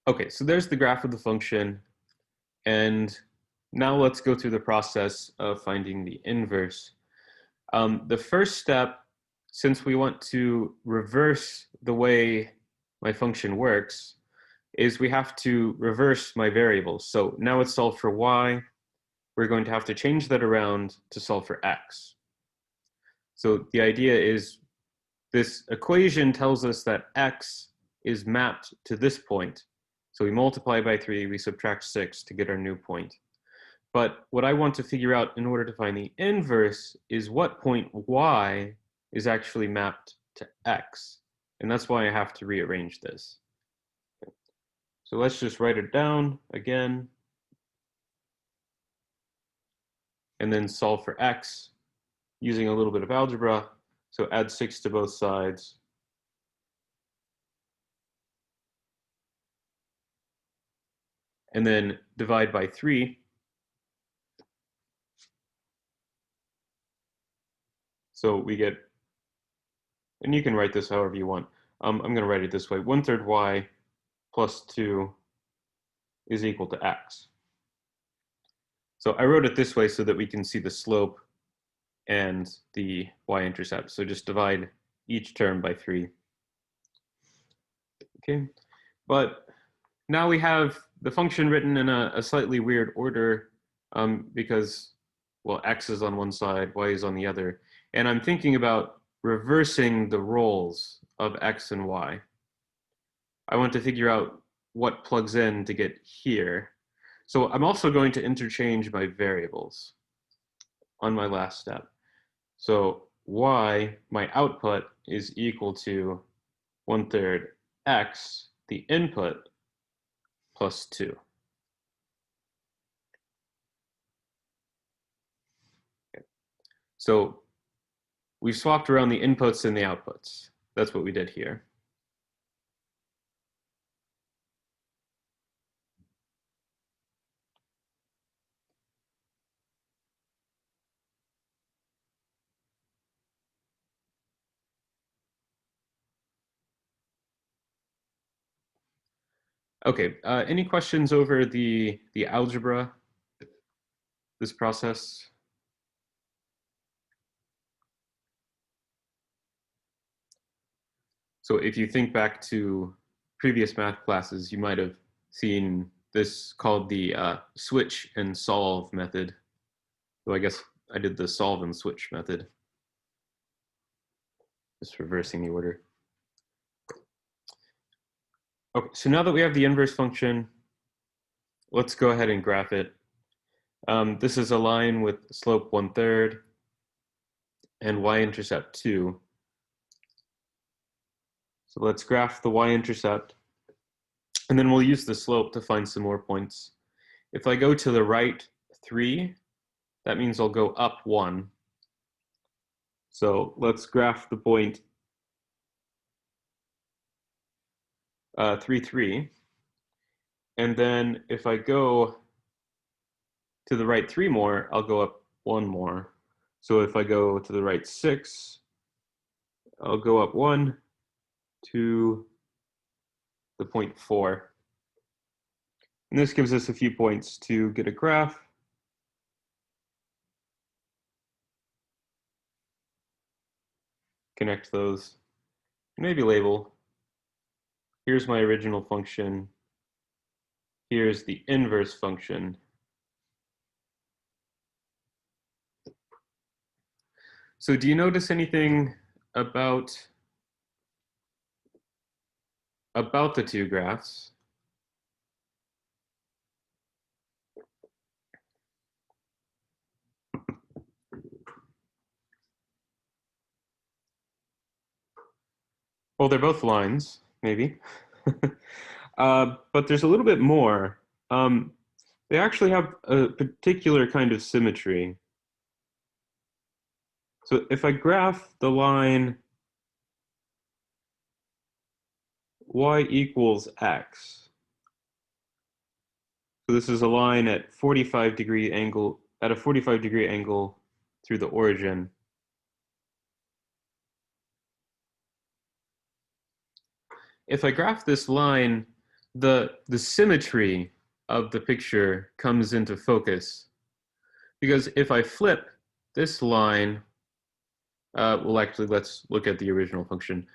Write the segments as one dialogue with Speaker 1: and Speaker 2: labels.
Speaker 1: Okay, so there's the graph of the function. And now let's go through the process of finding the inverse. The first step, since we want to reverse the way my function works, is we have to reverse my variables. So now it's solved for y. We're going to have to change that around to solve for x. So the idea is this equation tells us that x is mapped to this point. So we multiply by 3, we subtract 6 to get our new point. But what I want to figure out in order to find the inverse is what point y is actually mapped to x. And that's why I have to rearrange this. So let's just write it down again. And then solve for x using a little bit of algebra. So add 6 to both sides. And then divide by 3. So we get, and you can write this however you want. I'm going to write it this way. 1/3 y plus 2 is equal to x. So I wrote it this way so that we can see the slope and the y-intercept. So just divide each term by 3. Okay, but now we have the function written in a slightly weird order because, well, x is on one side, y is on the other. And I'm thinking about reversing the roles of x and y. I want to figure out what plugs in to get here. So I'm also going to interchange my variables on my last step. So y, my output, is equal to 1/3 x, the input, plus 2. Okay. So we've swapped around the inputs and the outputs. That's what we did here. Okay, any questions over the algebra, this process? So if you think back to previous math classes, you might have seen this called the switch and solve method. So I guess I did the solve and switch method. Just reversing the order. Okay, so now that we have the inverse function, let's go ahead and graph it. This is a line with slope 1/3 and y-intercept 2. So let's graph the y-intercept, and then we'll use the slope to find some more points. If I go to the right 3, that means I'll go up 1. So let's graph the point 3, 3. And then if I go to the right 3 more, I'll go up 1 more. So if I go to the right 6, I'll go up 1 to the point 4. And this gives us a few points to get a graph. Connect those, maybe label. Here's my original function. Here's the inverse function. So do you notice anything about the two graphs? Well, they're both lines, maybe. But there's a little bit more. They actually have a particular kind of symmetry. So if I graph the line y equals x, so this is a line at 45-degree angle, at a 45-degree angle through the origin. If I graph this line the symmetry of the picture comes into focus. Because if I flip this line, well, actually, let's look at the original function.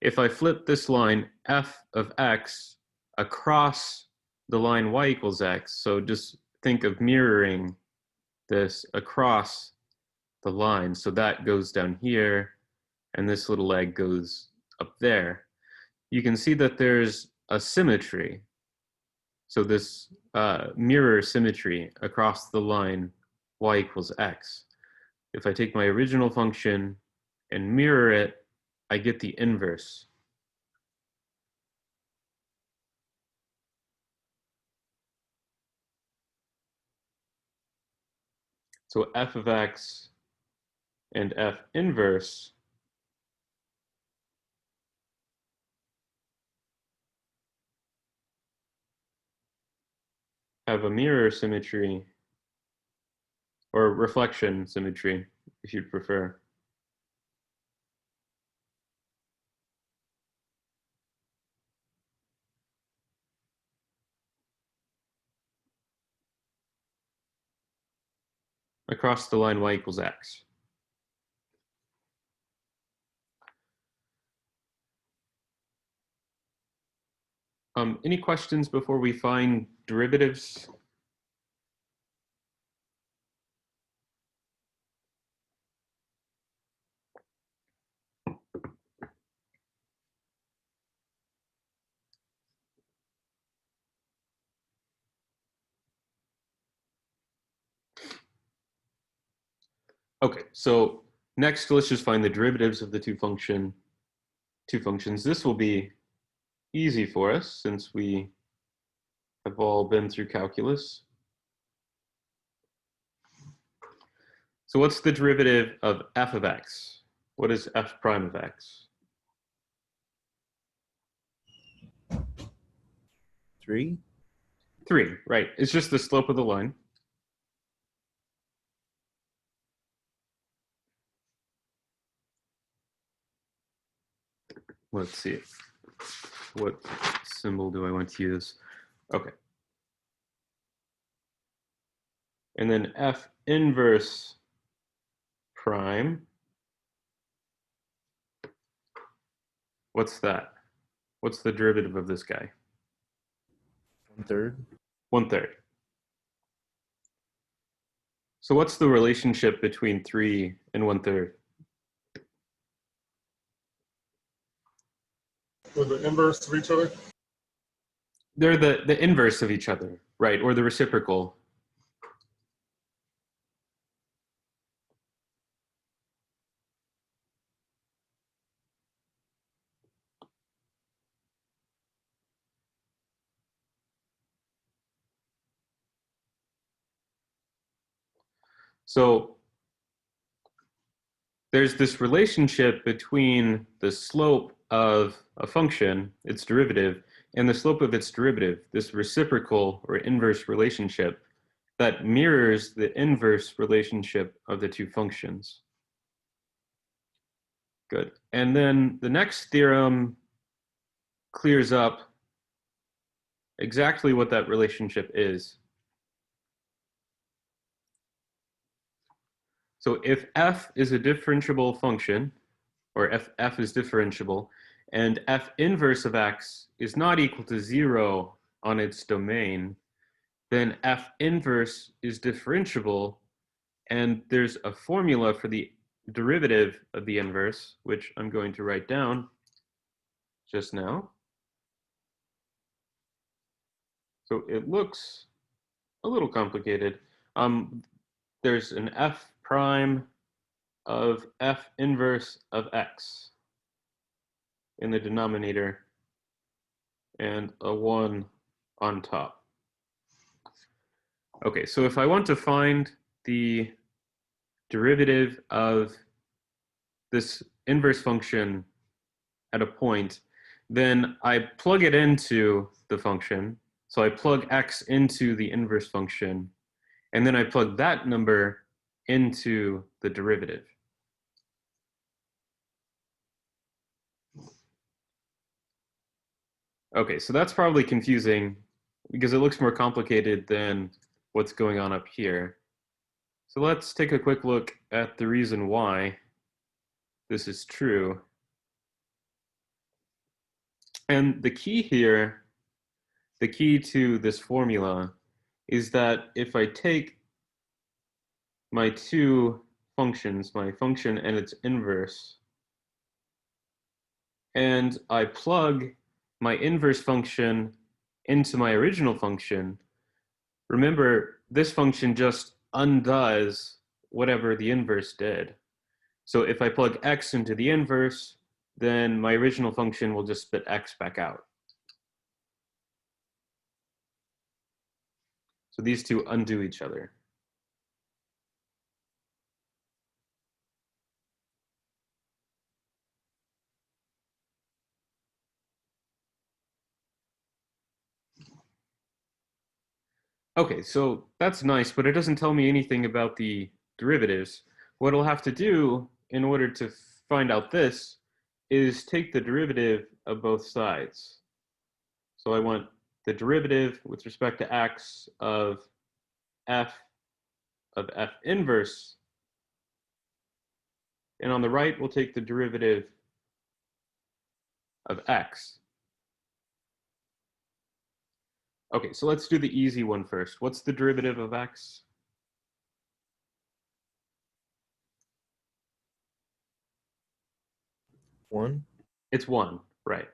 Speaker 1: If I flip this line f of x across the line y equals x, so just think of mirroring this across the line. So that goes down here, and this little leg goes up there. You can see that there's a symmetry. So this mirror symmetry across the line y equals x. If I take my original function and mirror it, I get the inverse. So f of x and f inverse have a mirror symmetry, or reflection symmetry, if you'd prefer. Across the line y equals x. Any questions before we find derivatives? Okay, so next let's just find the derivatives of the two functions. This will be easy for us since we have all been through calculus. So what's the derivative of f of x? What is f prime of x?
Speaker 2: 3.
Speaker 1: 3, right. It's just the slope of the line. Let's see. What symbol do I want to use? Okay. And then f inverse prime. What's that? What's the derivative of this guy?
Speaker 2: 1/3.
Speaker 1: 1/3. So what's the relationship between 3 and 1/3?
Speaker 3: With the inverse of each other?
Speaker 1: They're the inverse of each other, right? Or the reciprocal. So there's this relationship between the slope of a function, its derivative, and the slope of its derivative, this reciprocal or inverse relationship that mirrors the inverse relationship of the two functions. Good. And then the next theorem clears up exactly what that relationship is. So if f is a differentiable function, or if f is differentiable, and f inverse of x is not equal to 0 on its domain, then f inverse is differentiable, and there's a formula for the derivative of the inverse, which I'm going to write down just now. So it looks a little complicated. There's an f prime of f inverse of x in the denominator and a 1 on top. Okay, so if I want to find the derivative of this inverse function at a point, then I plug it into the function. So I plug x into the inverse function, and then I plug that number into the derivative. Okay, so that's probably confusing because it looks more complicated than what's going on up here. So let's take a quick look at the reason why this is true. And the key here, the key to this formula is that if I take my two functions, my function and its inverse, and I plug my inverse function into my original function, remember, this function just undoes whatever the inverse did. So if I plug x into the inverse, then my original function will just spit x back out. So these two undo each other. Okay, so that's nice, but it doesn't tell me anything about the derivatives. What I'll have to do in order to find out this is take the derivative of both sides. So I want the derivative with respect to x of f inverse. And on the right, we'll take the derivative of x. Okay, so let's do the easy one first. What's the derivative of x?
Speaker 2: One.
Speaker 1: It's 1, right.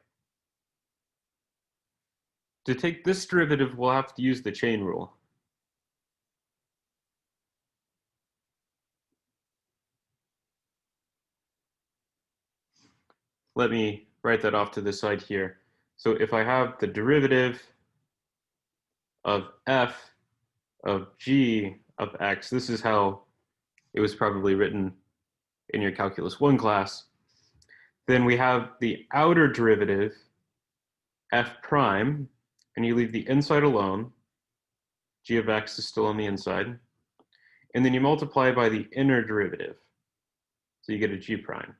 Speaker 1: To take this derivative, we'll have to use the chain rule. Let me write that off to the side here. So if I have the derivative of f of g of x, this is how it was probably written in your Calculus 1 class, then we have the outer derivative, f prime, and you leave the inside alone. G of x is still on the inside. And then you multiply by the inner derivative. So you get a g prime.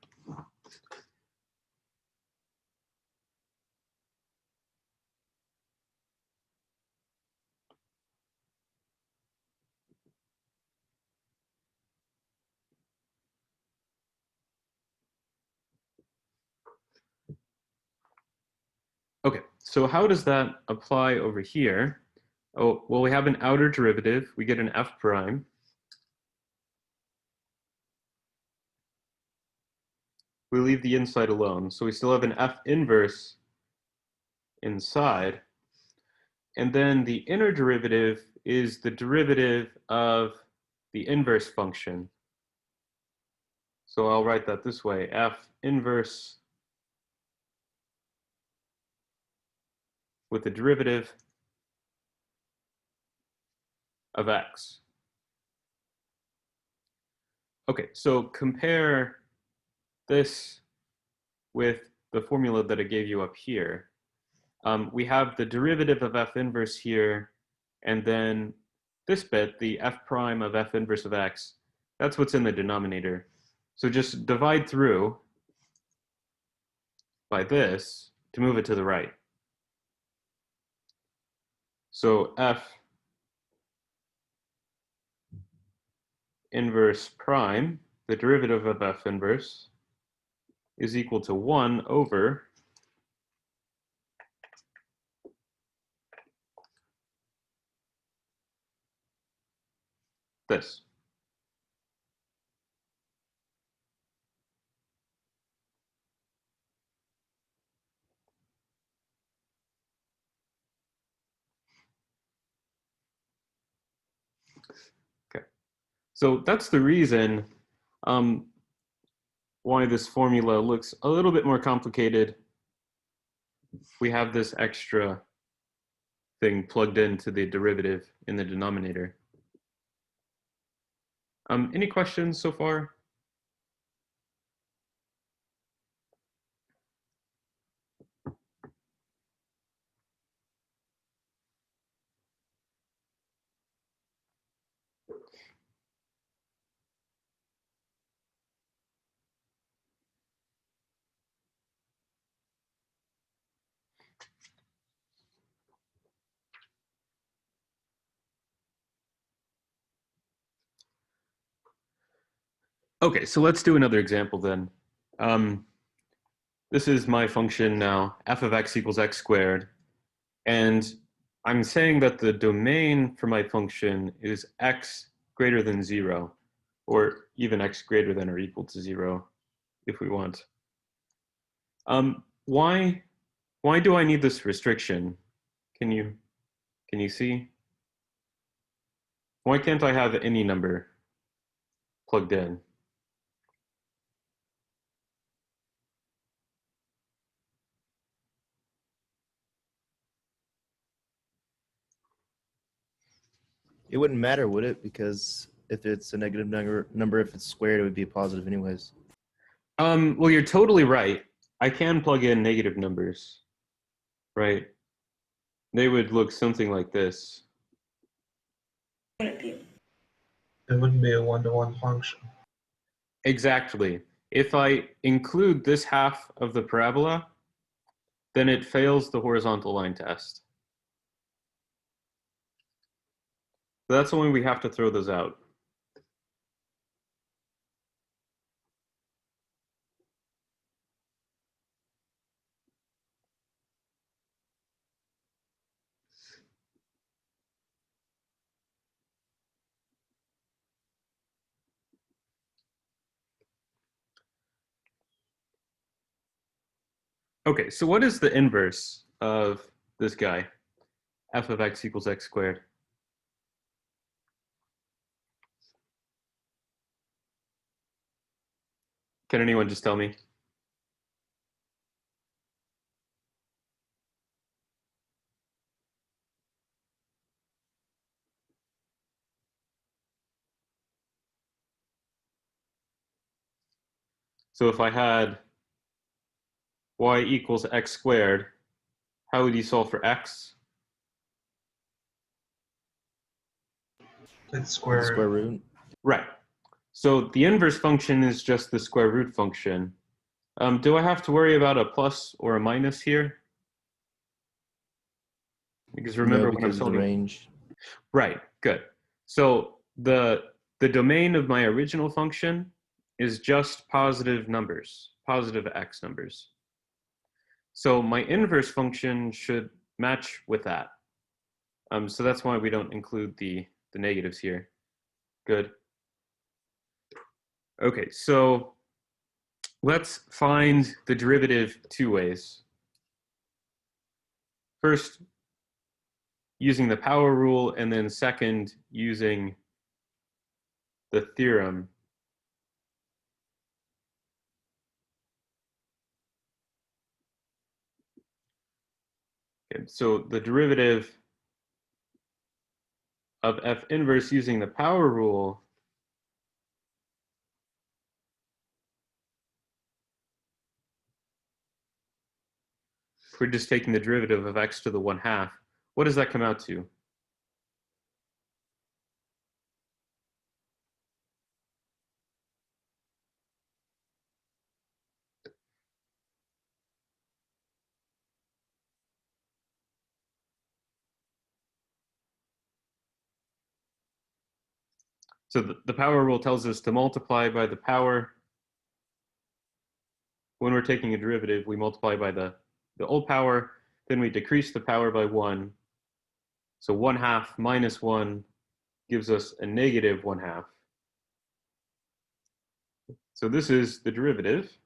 Speaker 1: Okay, so how does that apply over here? Oh, well, we have an outer derivative. We get an f prime. We leave the inside alone. So we still have an f inverse inside. And then the inner derivative is the derivative of the inverse function. So I'll write that this way, f inverse with the derivative of x. Okay, so compare this with the formula that I gave you up here. We have the derivative of f inverse here, and then this bit, the f prime of f inverse of x, that's what's in the denominator. So just divide through by this to move it to the right. So f inverse prime, the derivative of f inverse, is equal to 1 over this. Okay, so that's the reason why this formula looks a little bit more complicated. We have this extra thing plugged into the derivative in the denominator. Any questions so far? Okay, so let's do another example then. This is my function now, f of x equals x squared. And I'm saying that the domain for my function is x greater than 0, or even x greater than or equal to 0, if we want. Why do I need this restriction? Can you see? Why can't I have any number plugged in?
Speaker 2: It wouldn't matter, would it? Because if it's a negative number, if it's squared, it would be positive anyways.
Speaker 1: Well, you're totally right. I can plug in negative numbers, right? They would look something like this.
Speaker 3: It wouldn't be a one-to-one function.
Speaker 1: Exactly. If I include this half of the parabola, then it fails the horizontal line test. So that's when we have to throw those out. Okay, so what is the inverse of this guy? F of x equals x squared. Can anyone just tell me? So if I had y equals x squared, how would you solve for x?
Speaker 3: It's
Speaker 2: Square
Speaker 3: square.
Speaker 2: root.
Speaker 1: Right. So the inverse function is just the square root function. Do I have to worry about a plus or a minus here? Because remember
Speaker 2: No,
Speaker 1: when I'm
Speaker 2: because of the
Speaker 1: solving.
Speaker 2: range.
Speaker 1: Right, good. So the domain of my original function is just positive numbers, positive x numbers. So my inverse function should match with that. So that's why we don't include the negatives here. Good. Okay, so let's find the derivative two ways. First, using the power rule, and then second, using the theorem. Okay, so the derivative of f inverse using the power rule we're just taking the derivative of x to the 1/2. What does that come out to? So the power rule tells us to multiply by the power. When we're taking a derivative, we multiply by the old power, then we decrease the power by 1. So 1/2 minus 1 gives us a negative 1/2. So this is the derivative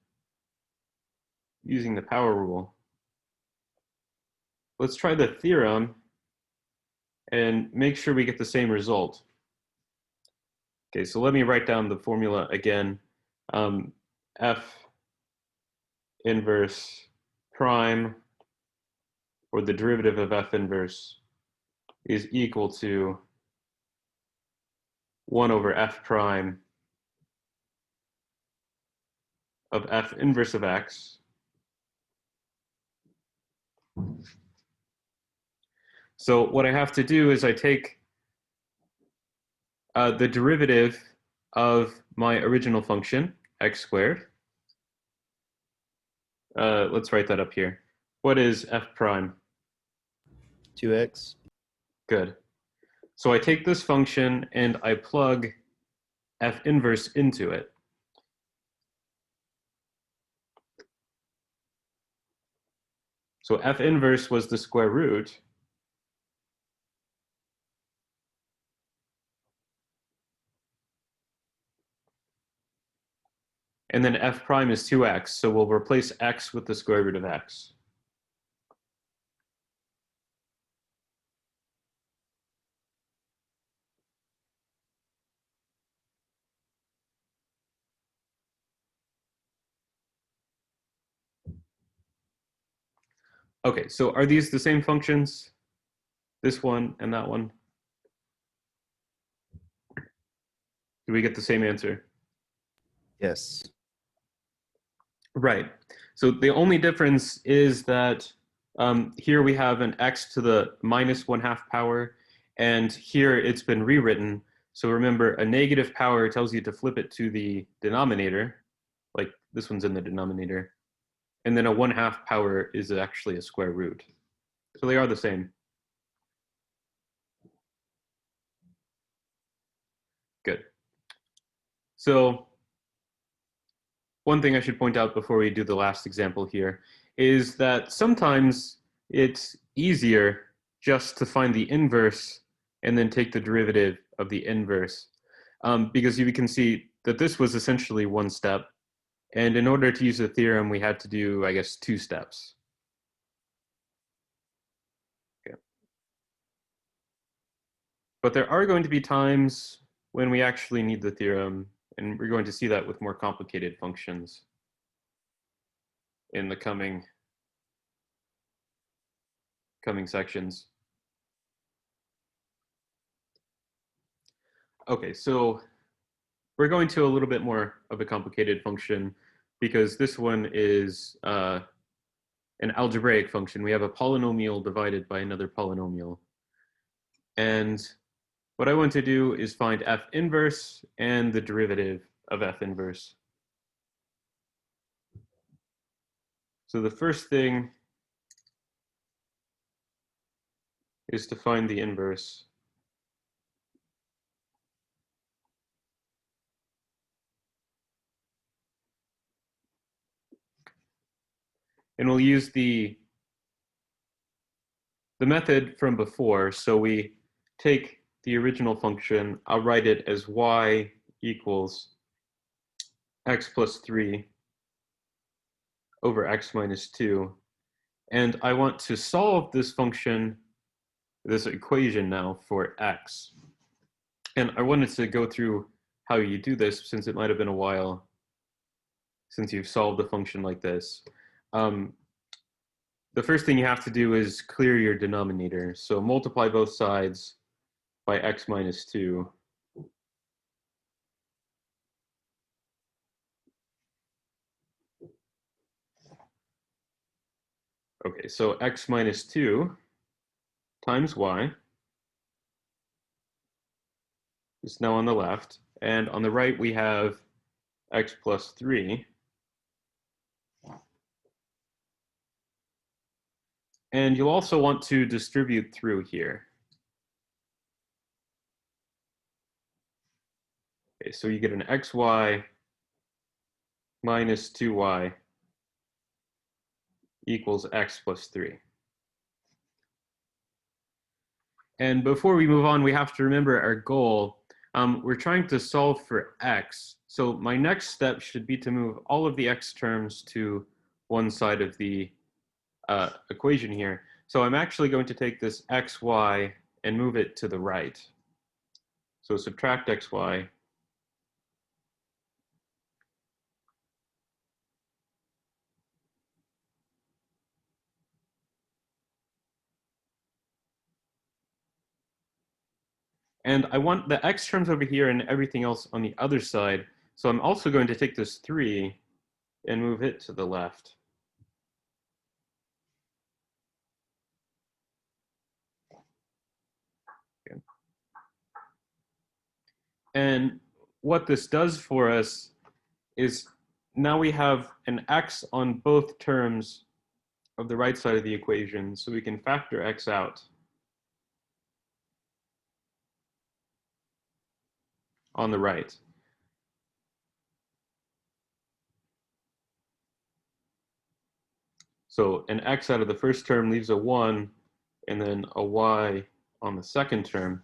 Speaker 1: using the power rule. Let's try the theorem and make sure we get the same result. Okay, so let me write down the formula again. F inverse prime, or the derivative of f inverse, is equal to 1 over f prime of f inverse of x. So what I have to do is I take the derivative of my original function, x squared. Let's write that up here. What is f prime?
Speaker 2: 2x.
Speaker 1: Good. So I take this function and I plug f inverse into it. So f inverse was the square root. And then f prime is 2x, so we'll replace x with the square root of x. Okay, so are these the same functions? This one and that one? Do we get the same answer?
Speaker 2: Yes.
Speaker 1: Right. So the only difference is that here we have an x to the minus 1/2 power, and here it's been rewritten. So remember, a negative power tells you to flip it to the denominator, like this one's in the denominator. And then a 1/2 power is actually a square root. So they are the same. Good. So one thing I should point out before we do the last example here is that sometimes it's easier just to find the inverse and then take the derivative of the inverse. Because you can see that this was essentially one step. And in order to use the theorem, we had to do, I guess, 2 steps. Okay. But there are going to be times when we actually need the theorem, and we're going to see that with more complicated functions in the coming sections. Okay, so we're going to a little bit more of a complicated function because this one is an algebraic function. We have a polynomial divided by another polynomial. And what I want to do is find f inverse and the derivative of f inverse. So the first thing is to find the inverse. And we'll use the method from before. So we take the original function, I'll write it as y equals x plus 3 over x minus 2. And I want to solve this function, this equation now for x. And I wanted to go through how you do this since it might have been a while since you've solved a function like this. The first thing you have to do is clear your denominator. So multiply both sides by x minus 2. Okay, so x minus 2 times y is now on the left. And on the right, we have x plus 3. And you'll also want to distribute through here. Okay, so you get an xy minus 2y equals x plus 3. And before we move on, we have to remember our goal. We're trying to solve for x. So my next step should be to move all of the x terms to one side of the equation here. So I'm actually going to take this xy and move it to the right. So subtract xy. And I want the x terms over here and everything else on the other side. So I'm also going to take this 3 and move it to the left. Okay. And what this does for us is now we have an x on both terms of the right side of the equation, so we can factor x out on the right. So an x out of the first term leaves a 1, and then a y on the second term.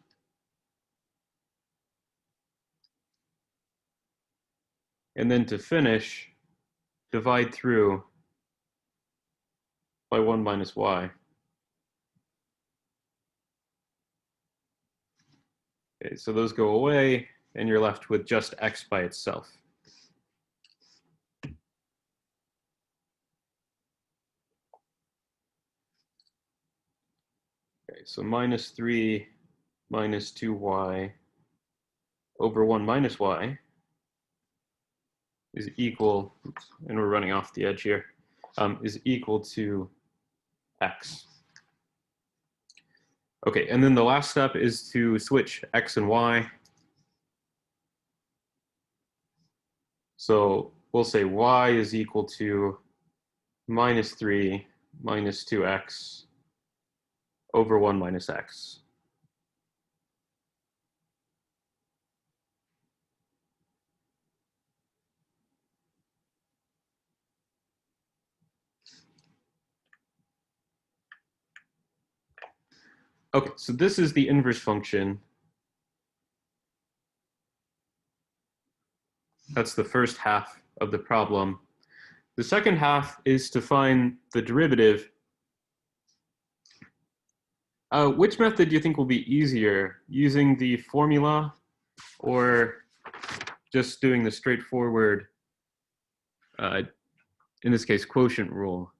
Speaker 1: And then to finish, divide through by 1 minus y. Okay, so those go away, and you're left with just x by itself. Okay, so minus 3 minus 2y over 1 minus y is equal, oops, and we're running off the edge here, is equal to x. Okay, and then the last step is to switch x and y. So we'll say y is equal to minus 3 minus 2x over 1 minus x. Okay, so this is the inverse function. That's the first half of the problem. The second half is to find the derivative. Which method do you think will be easier, using the formula or just doing the straightforward, in this case, quotient rule?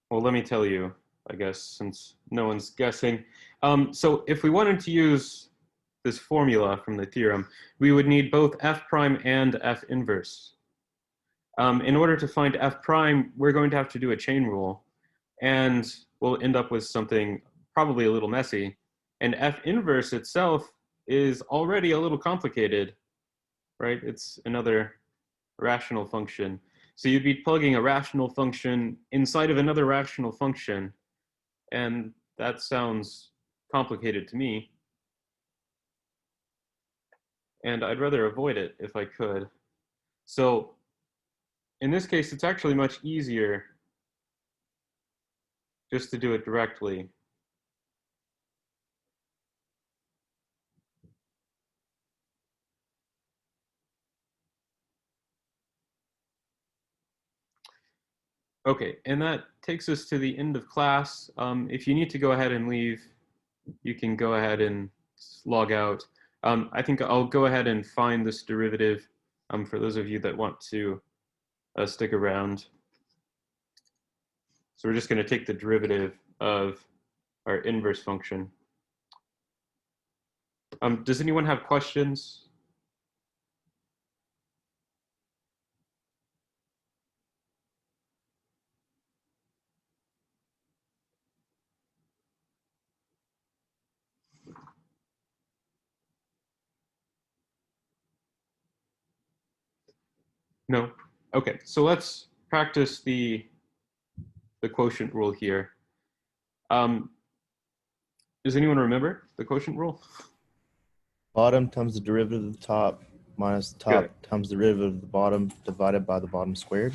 Speaker 1: Well, let me tell you, I guess, since no one's guessing. So if we wanted to use this formula from the theorem, we would need both f prime and f inverse. In order to find f prime, we're going to have to do a chain rule, and we'll end up with something probably a little messy. And f inverse itself is already a little complicated, right? It's another rational function. So you'd be plugging a rational function inside of another rational function, and that sounds complicated to me. And I'd rather avoid it if I could. So in this case, it's actually much easier just to do it directly. Okay, and that takes us to the end of class. If you need to go ahead and leave, you can go ahead and log out. I think I'll go ahead and find this derivative for those of you that want to stick around. So we're just going to take the derivative of our inverse function. Does anyone have questions? No? Okay, so let's practice the quotient rule here. Does anyone remember the quotient rule?
Speaker 2: Bottom times the derivative of the top minus the top times the derivative of the bottom divided by the bottom squared.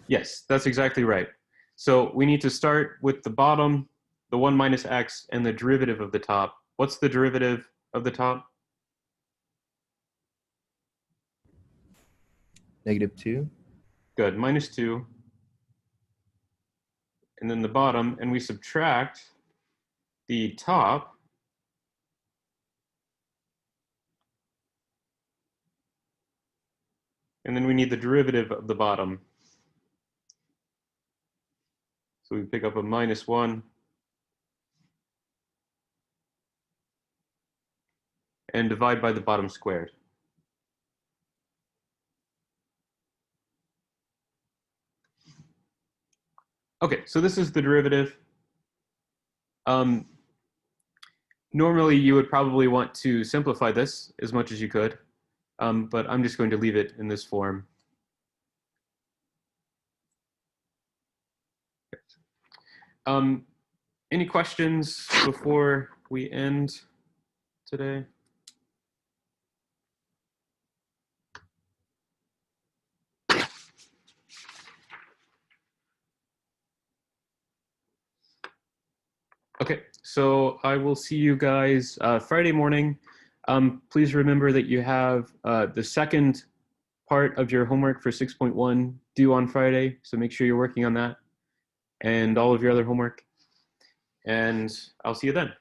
Speaker 1: Yes, that's exactly right. So we need to start with the bottom, the 1 minus x, and the derivative of the top. What's the derivative of the top?
Speaker 2: -2.
Speaker 1: Good, minus 2. And then the bottom, and we subtract the top. And then we need the derivative of the bottom. So we pick up a minus 1. And divide by the bottom squared. Okay, so this is the derivative. Normally, you would probably want to simplify this as much as you could, but I'm just going to leave it in this form. Any questions before we end today? Okay, so I will see you guys Friday morning. Please remember that you have the second part of your homework for 6.1 due on Friday, so make sure you're working on that and all of your other homework. And I'll see you then.